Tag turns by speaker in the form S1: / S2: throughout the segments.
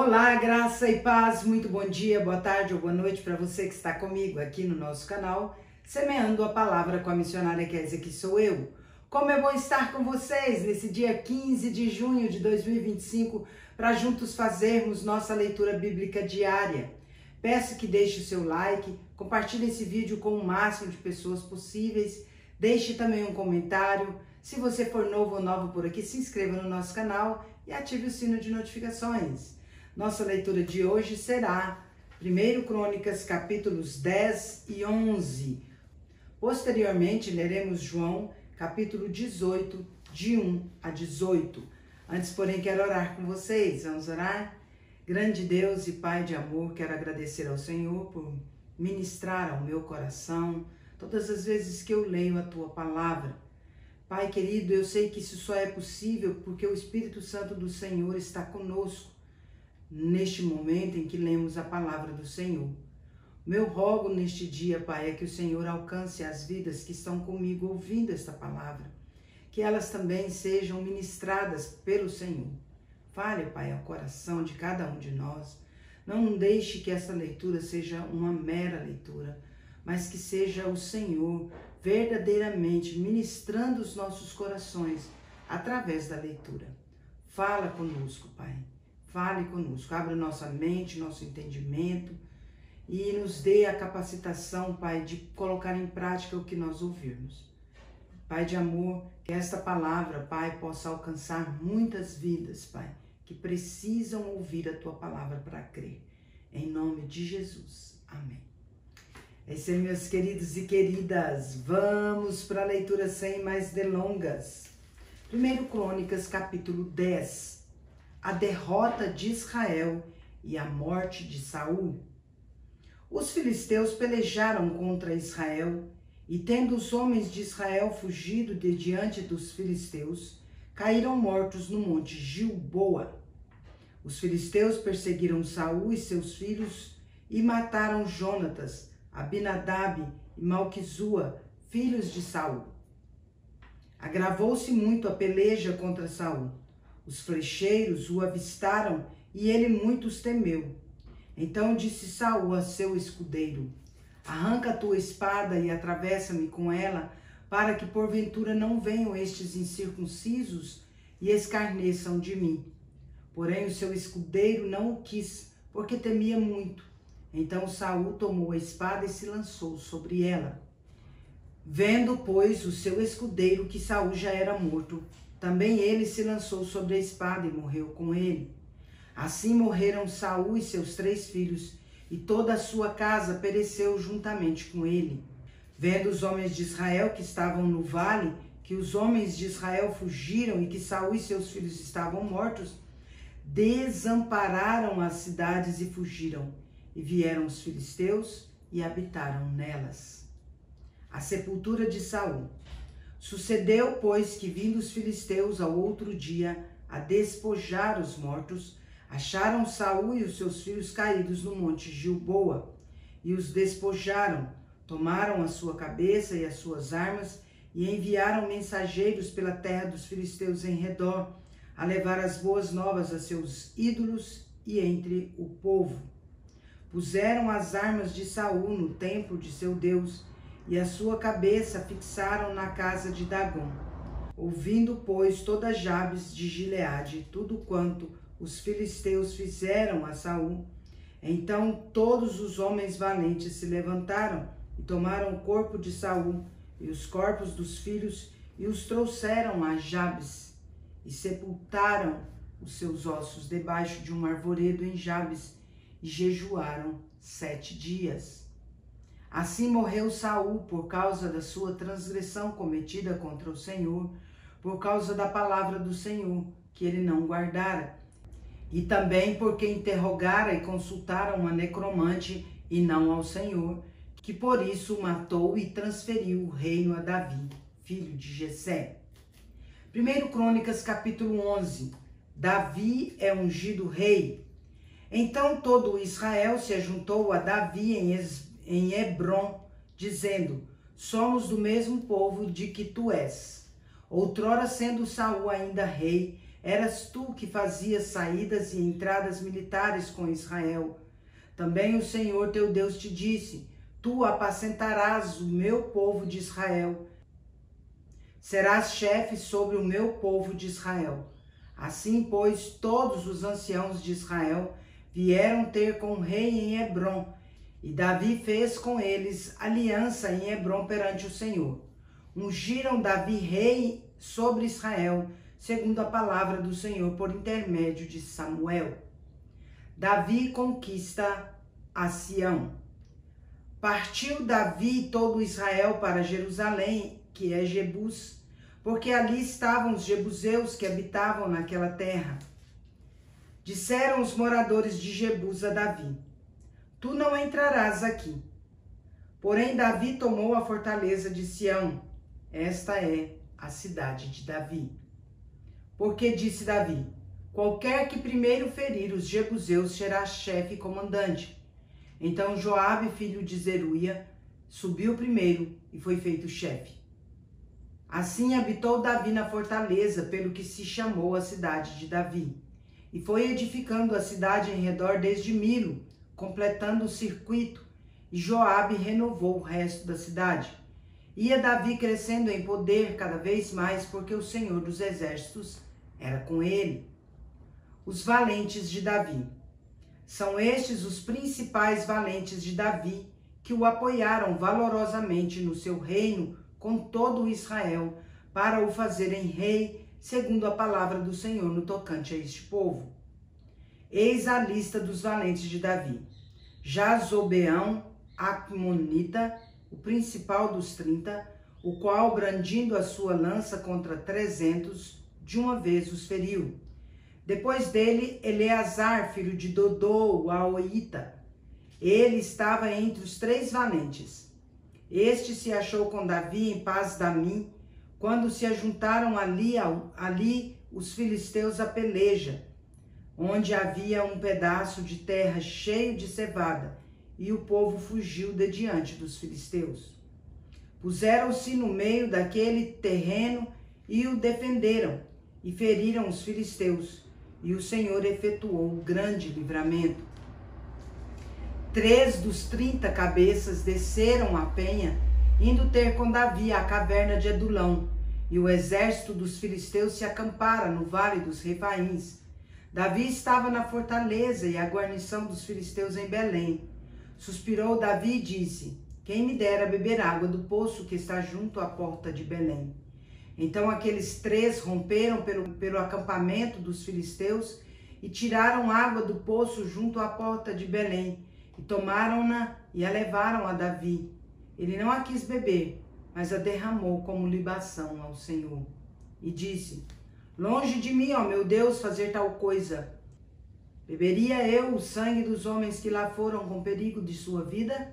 S1: Olá, graça e paz, muito bom dia, boa tarde ou boa noite para você que está comigo aqui no nosso canal, Semeando a Palavra com a missionária Kézia, que sou eu. Como é bom estar com vocês nesse dia 15 de junho de 2025 para juntos fazermos nossa leitura bíblica diária. Peço que deixe o seu like, compartilhe esse vídeo com o máximo de pessoas possíveis, deixe também um comentário. Se você for novo ou nova por aqui, se inscreva no nosso canal e ative o sino de notificações. Nossa leitura de hoje será 1 Crônicas, capítulos 10 e 11. Posteriormente, leremos João, capítulo 18, de 1 a 18. Antes, porém, quero orar com vocês. Vamos orar? Grande Deus e Pai de amor, quero agradecer ao Senhor por ministrar ao meu coração todas as vezes que eu leio a Tua palavra. Pai querido, eu sei que isso só é possível porque o Espírito Santo do Senhor está conosco neste momento em que lemos a palavra do Senhor. Meu rogo neste dia, Pai, é que o Senhor alcance as vidas que estão comigo ouvindo esta palavra, que elas também sejam ministradas pelo Senhor. Fale, Pai, ao coração de cada um de nós. Não deixe que essa leitura seja uma mera leitura, mas que seja o Senhor verdadeiramente ministrando os nossos corações através da leitura. Fala conosco, Pai. Fale conosco, abra nossa mente, nosso entendimento e nos dê a capacitação, Pai, de colocar em prática o que nós ouvirmos. Pai de amor, que esta palavra, Pai, possa alcançar muitas vidas, Pai, que precisam ouvir a Tua palavra para crer. Em nome de Jesus. Amém. É isso aí, meus queridos e queridas. Vamos para a leitura sem mais delongas. 1 Crônicas, capítulo 10. A derrota de Israel e a morte de Saul. Os filisteus pelejaram contra Israel, e tendo os homens de Israel fugido de diante dos filisteus, caíram mortos no monte Gilboa. Os filisteus perseguiram Saul e seus filhos e mataram Jonatas, Abinadab e Malquizua, filhos de Saul. Agravou-se muito a peleja contra Saul. Os flecheiros o avistaram e ele muitos temeu. Então disse Saul a seu escudeiro: arranca a tua espada e atravessa-me com ela, para que porventura não venham estes incircuncisos e escarneçam de mim. Porém o seu escudeiro não o quis, porque temia muito. Então Saul tomou a espada e se lançou sobre ela. Vendo, pois, o seu escudeiro que Saul já era morto, também ele se lançou sobre a espada e morreu com ele. Assim morreram Saul e seus 3 filhos, e toda a sua casa pereceu juntamente com ele. Vendo os homens de Israel que estavam no vale, que os homens de Israel fugiram e que Saul e seus filhos estavam mortos, desampararam as cidades e fugiram, e vieram os filisteus e habitaram nelas. A sepultura de Saul. Sucedeu, pois, que vindo os filisteus ao outro dia a despojar os mortos, acharam Saul e os seus filhos caídos no monte Gilboa, e os despojaram, tomaram a sua cabeça e as suas armas, e enviaram mensageiros pela terra dos filisteus em redor, a levar as boas novas a seus ídolos e entre o povo. Puseram as armas de Saul no templo de seu Deus, e a sua cabeça fixaram na casa de Dagom. Ouvindo, pois, toda Jabes de Gileade, tudo quanto os filisteus fizeram a Saul, então todos os homens valentes se levantaram e tomaram o corpo de Saul e os corpos dos filhos e os trouxeram a Jabes e sepultaram os seus ossos debaixo de um arvoredo em Jabes e jejuaram 7 dias. Assim morreu Saul por causa da sua transgressão cometida contra o Senhor, por causa da palavra do Senhor, que ele não guardara, e também porque interrogara e consultara uma necromante e não ao Senhor, que por isso o matou e transferiu o reino a Davi, filho de Jessé. 1 Crônicas, capítulo 11. Davi é ungido rei. Então todo Israel se ajuntou a Davi em Hebrom, dizendo: somos do mesmo povo de que tu és. Outrora, sendo Saul ainda rei, Eras tu que fazias saídas e entradas militares com Israel. Também o Senhor teu Deus te disse: tu apacentarás o meu povo de Israel. Serás chefe sobre o meu povo de Israel. Assim, pois, todos os anciãos de Israel vieram ter com o rei em Hebrom, e Davi fez com eles aliança em Hebrom perante o Senhor. Ungiram Davi rei sobre Israel, segundo a palavra do Senhor por intermédio de Samuel. Davi conquista a Sião. Partiu Davi e todo Israel para Jerusalém, que é Jebus, porque ali estavam os jebuseus que habitavam naquela terra. Disseram os moradores de Jebus a Davi: tu não entrarás aqui. Porém Davi tomou a fortaleza de Sião. Esta é a cidade de Davi. Porque disse Davi: qualquer que primeiro ferir os jebuseus será chefe e comandante. Então Joabe, filho de Zeruia, subiu primeiro e foi feito chefe. Assim habitou Davi na fortaleza, pelo que se chamou a cidade de Davi. E foi edificando a cidade em redor desde Milo, completando o circuito, e Joabe renovou o resto da cidade. Ia Davi crescendo em poder cada vez mais, porque o Senhor dos Exércitos era com ele. Os valentes de Davi. São estes os principais valentes de Davi, que o apoiaram valorosamente no seu reino com todo o Israel, para o fazerem rei, segundo a palavra do Senhor no tocante a este povo. Eis a lista dos valentes de Davi: Jazobeão, Acmonita, o principal dos 30, o qual, brandindo a sua lança contra 300, de uma vez os feriu. Depois dele, Eleazar, filho de Dodô, o Aoíta. Ele estava entre os 3 valentes. Este se achou com Davi em Pas-damim, quando se ajuntaram ali os filisteus à peleja, onde havia um pedaço de terra cheio de cevada, e o povo fugiu de diante dos filisteus. Puseram-se no meio daquele terreno e o defenderam, e feriram os filisteus, e o Senhor efetuou grande livramento. 3 dos 30 cabeças desceram a penha, indo ter com Davi à caverna de Adulão, e o exército dos filisteus se acampara no vale dos Refaíns. Davi estava na fortaleza e a guarnição dos filisteus em Belém. Suspirou Davi e disse: quem me dera beber água do poço que está junto à porta de Belém. Então aqueles 3 romperam pelo acampamento dos filisteus e tiraram água do poço junto à porta de Belém, e tomaram-na e a levaram a Davi. Ele não a quis beber, mas a derramou como libação ao Senhor. E disse: longe de mim, ó meu Deus, fazer tal coisa. Beberia eu o sangue dos homens que lá foram com perigo de sua vida?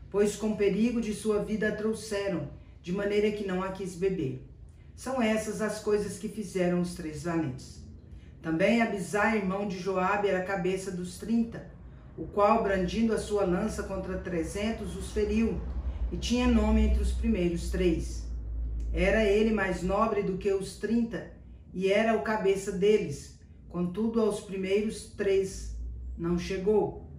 S1: Pois com perigo de sua vida a trouxeram, de maneira que não a quis beber. São essas as coisas que fizeram os 3 valentes. Também Abisai, irmão de Joabe, era a cabeça dos 30, o qual, brandindo a sua lança contra 300, os feriu, e tinha nome entre os primeiros 3. Era ele mais nobre do que os 30, e era o cabeça deles, contudo aos primeiros 3 não chegou.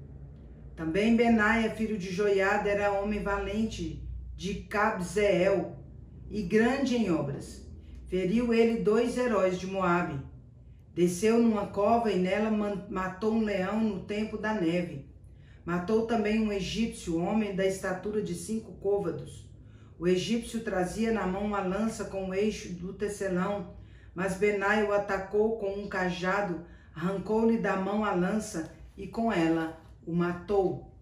S1: Também Benaia, filho de Joiada, era homem valente de Cabzeel e grande em obras. Feriu ele 2 heróis de Moabe. Desceu numa cova e nela matou um leão no tempo da neve. Matou também um egípcio, homem da estatura de 5 côvados. O egípcio trazia na mão uma lança com o eixo do tecelão, mas Benaia o atacou com um cajado, arrancou-lhe da mão a lança e com ela o matou.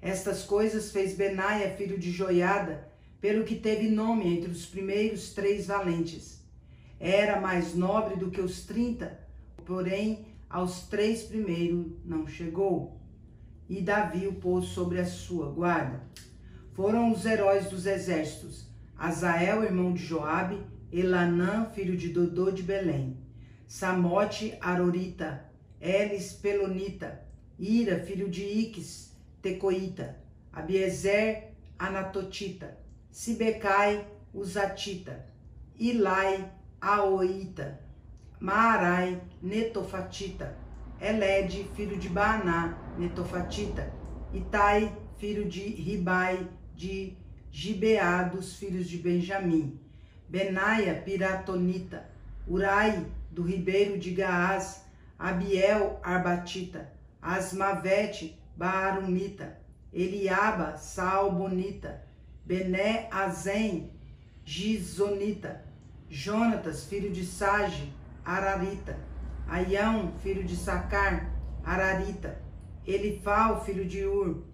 S1: Estas coisas fez Benaia, filho de Joiada, pelo que teve nome entre os primeiros 3 valentes. Era mais nobre do que os 30, porém aos 3 primeiros não chegou. E Davi o pôs sobre a sua guarda. Foram os heróis dos exércitos: Azael, irmão de Joabe, Elanã, filho de Dodô de Belém, Samote, Arorita, Elis, Pelonita, Ira, filho de Iques, Tecoíta, Abiezer, Anatotita, Sibecai, Uzatita, Ilai, Aoíta, Maarai, netofatita. Elede, filho de Baaná, netofatita. Itai, filho de Ribai, de Gibeá, dos filhos de Benjamim. Benaia, piratonita. Urai, do ribeiro de Gaás. Abiel, arbatita. Asmavete, baarumita. Eliaba, Saalbonita. Bené, Azem, Gizonita. Jonatas, filho de Sage, Ararita. Aião, filho de Sacar, Ararita. Elifal, filho de Ur.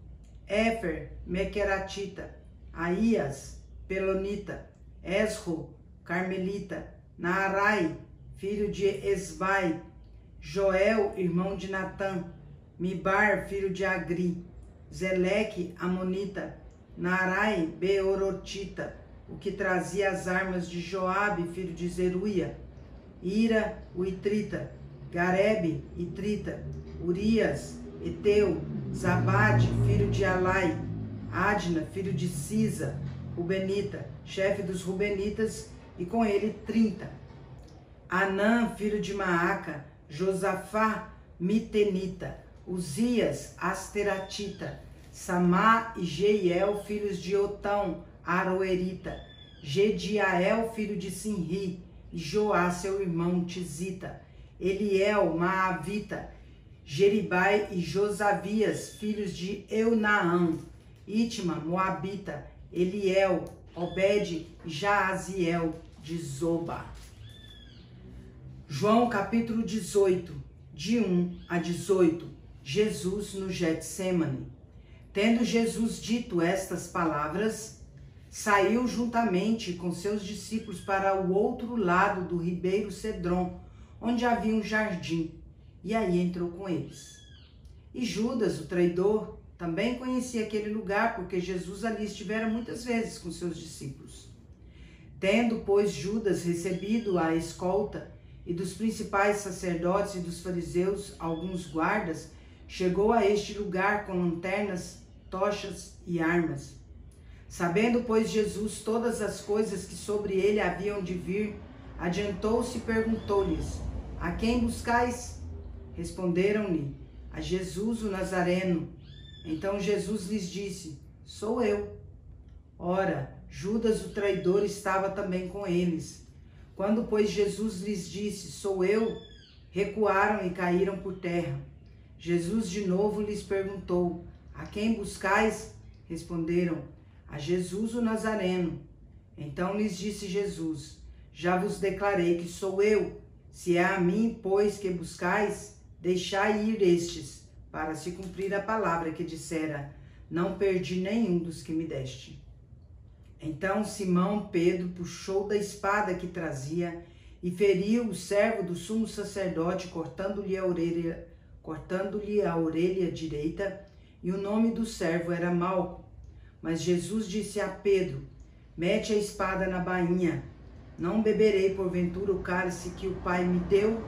S1: Éfer, Mequeratita. Aías, Pelonita. Esro, Carmelita. Naarai, filho de Esbai. Joel, irmão de Natã. Mibar, filho de Agri. Zeleque, Amonita. Naarai, Beorotita, o que trazia as armas de Joabe, filho de Zeruia. Ira, o Itrita. Garebe, Itrita. Urias, Eteu. Zabade, filho de Alai. Adna, filho de Sisa, Rubenita, chefe dos Rubenitas, e com ele 30. Anã, filho de Maaca. Josafá, Mitenita. Uzias, Asteratita. Samá e Jeiel, filhos de Otão, Aroerita. Gediael, filho de Sinri, e Joá, seu irmão, Tizita. Eliel, Maavita. Jeribai e Josavias, filhos de Eunaã. Itma, Moabita. Eliel, Obed e Jaaziel, de Zoba. João capítulo 18, de 1 a 18. Jesus no Getsêmani. Tendo Jesus dito estas palavras, saiu juntamente com seus discípulos para o outro lado do ribeiro Cedron, onde havia um jardim, e aí entrou com eles. E Judas, o traidor, também conhecia aquele lugar, porque Jesus ali estivera muitas vezes com seus discípulos. Tendo, pois, Judas recebido a escolta e dos principais sacerdotes e dos fariseus alguns guardas, chegou a este lugar com lanternas, tochas e armas. Sabendo, pois, Jesus todas as coisas que sobre ele haviam de vir, adiantou-se e perguntou-lhes: a quem buscais? Responderam-lhe: a Jesus o Nazareno. Então Jesus lhes disse: sou eu. Ora, Judas o traidor estava também com eles. Quando, pois, Jesus lhes disse: sou eu, recuaram e caíram por terra. Jesus de novo lhes perguntou: a quem buscais? Responderam: a Jesus o Nazareno. Então lhes disse Jesus: já vos declarei que sou eu. Se é a mim, pois, que buscais, deixai ir estes, para se cumprir a palavra que dissera: não perdi nenhum dos que me deste. Então Simão Pedro puxou da espada que trazia e feriu o servo do sumo sacerdote, cortando-lhe a orelha direita, e o nome do servo era Malco. Mas Jesus disse a Pedro: mete a espada na bainha. Não beberei porventura o cálice que o Pai me deu?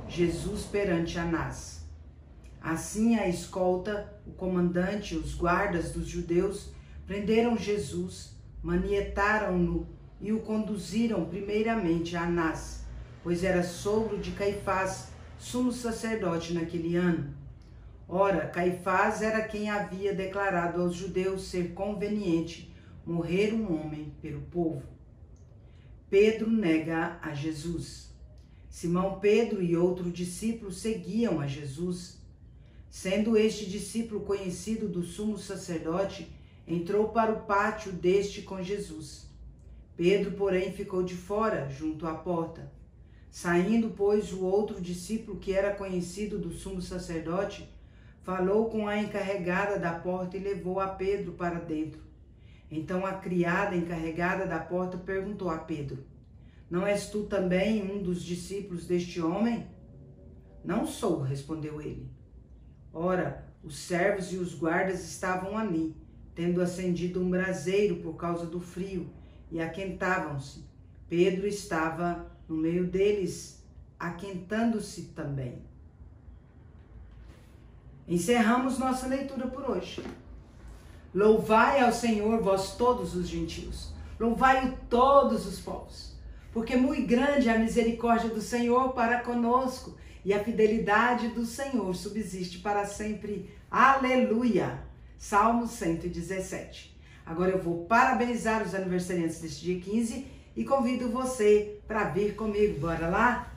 S1: Jesus perante Anás. Assim a escolta, o comandante, os guardas dos judeus prenderam Jesus, manietaram-no e o conduziram primeiramente a Anás, pois era sogro de Caifás, sumo sacerdote naquele ano. Ora, Caifás era quem havia declarado aos judeus ser conveniente morrer um homem pelo povo. Pedro nega a Jesus. Simão Pedro e outro discípulo seguiam a Jesus. Sendo este discípulo conhecido do sumo sacerdote, entrou para o pátio deste com Jesus. Pedro, porém, ficou de fora, junto à porta. Saindo, pois, o outro discípulo, que era conhecido do sumo sacerdote, falou com a encarregada da porta e levou a Pedro para dentro. Então a criada encarregada da porta perguntou a Pedro: não és tu também um dos discípulos deste homem? Não sou, respondeu ele. Ora, os servos e os guardas estavam ali, tendo acendido um braseiro por causa do frio, e aquentavam-se. Pedro estava no meio deles, aquentando-se também. Encerramos nossa leitura por hoje. Louvai ao Senhor, vós todos os gentios. Louvai-o todos os povos. porque muito grande é a misericórdia do Senhor para conosco, e a fidelidade do Senhor subsiste para sempre. Aleluia! Salmo 117. Agora eu vou parabenizar os aniversariantes deste dia 15 e convido você para vir comigo. Bora lá?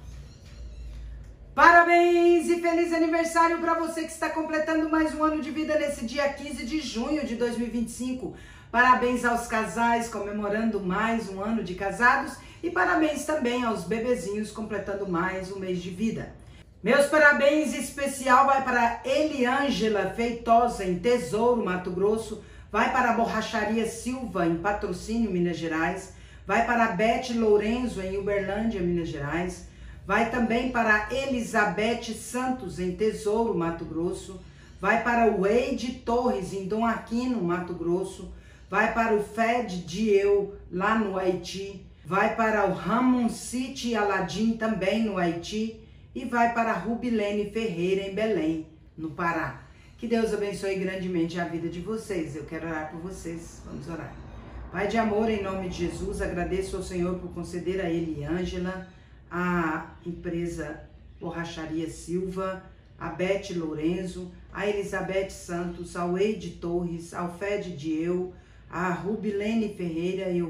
S1: Parabéns e feliz aniversário para você que está completando mais um ano de vida nesse dia 15 de junho de 2025. Parabéns aos casais comemorando mais um ano de casados e parabéns também aos bebezinhos completando mais um mês de vida. Meus parabéns especial vai para Eliângela Feitosa em Tesouro, Mato Grosso, vai para a Borracharia Silva em Patrocínio, Minas Gerais, vai para a Beth Lourenço em Uberlândia, Minas Gerais, vai também para Elizabeth Santos em Tesouro, Mato Grosso, vai para o Wade Torres em Dom Aquino, Mato Grosso, vai para o Fed Dieu lá no Haiti, vai para o Ramon City Aladim também no Haiti e vai para a Rubilene Ferreira em Belém, no Pará. Que Deus abençoe grandemente a vida de vocês. Eu quero orar por vocês. Vamos orar. Pai de amor, em nome de Jesus, agradeço ao Senhor por conceder a Eliângela, a empresa Borracharia Silva, a Beth Lourenço, a Elizabeth Santos, ao Eide Torres, ao Fed Dieu, a Rubilene Ferreira e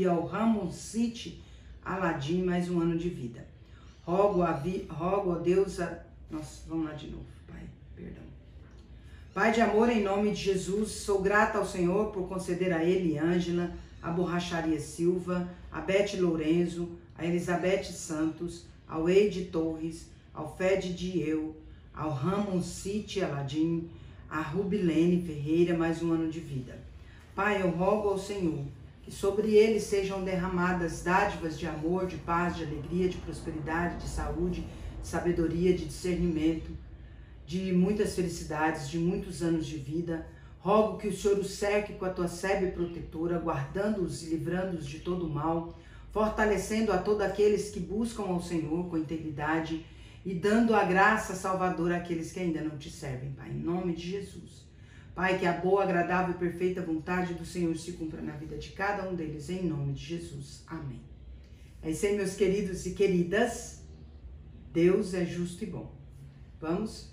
S1: ao Ramon City Aladim mais um ano de vida. Rogo a Deus vamos lá de novo, Pai, perdão. Pai de amor, em nome de Jesus, sou grata ao Senhor por conceder a Eliângela, a Borracharia Silva, a Beth Lourenço, a Elizabeth Santos, ao Eide Torres, ao Fed Dieu, ao Ramon City Aladim, a Rubilene Ferreira, mais um ano de vida. Pai, eu rogo ao Senhor que sobre eles sejam derramadas dádivas de amor, de paz, de alegria, de prosperidade, de saúde, de sabedoria, de discernimento, de muitas felicidades, de muitos anos de vida. Rogo que o Senhor os cerque com a tua sebe protetora, guardando-os e livrando-os de todo mal, fortalecendo a todos aqueles que buscam ao Senhor com integridade e dando a graça salvadora àqueles que ainda não te servem, Pai, em nome de Jesus. Pai, que a boa, agradável e perfeita vontade do Senhor se cumpra na vida de cada um deles, em nome de Jesus. Amém. É isso aí, meus queridos e queridas. Deus é justo e bom. Vamos?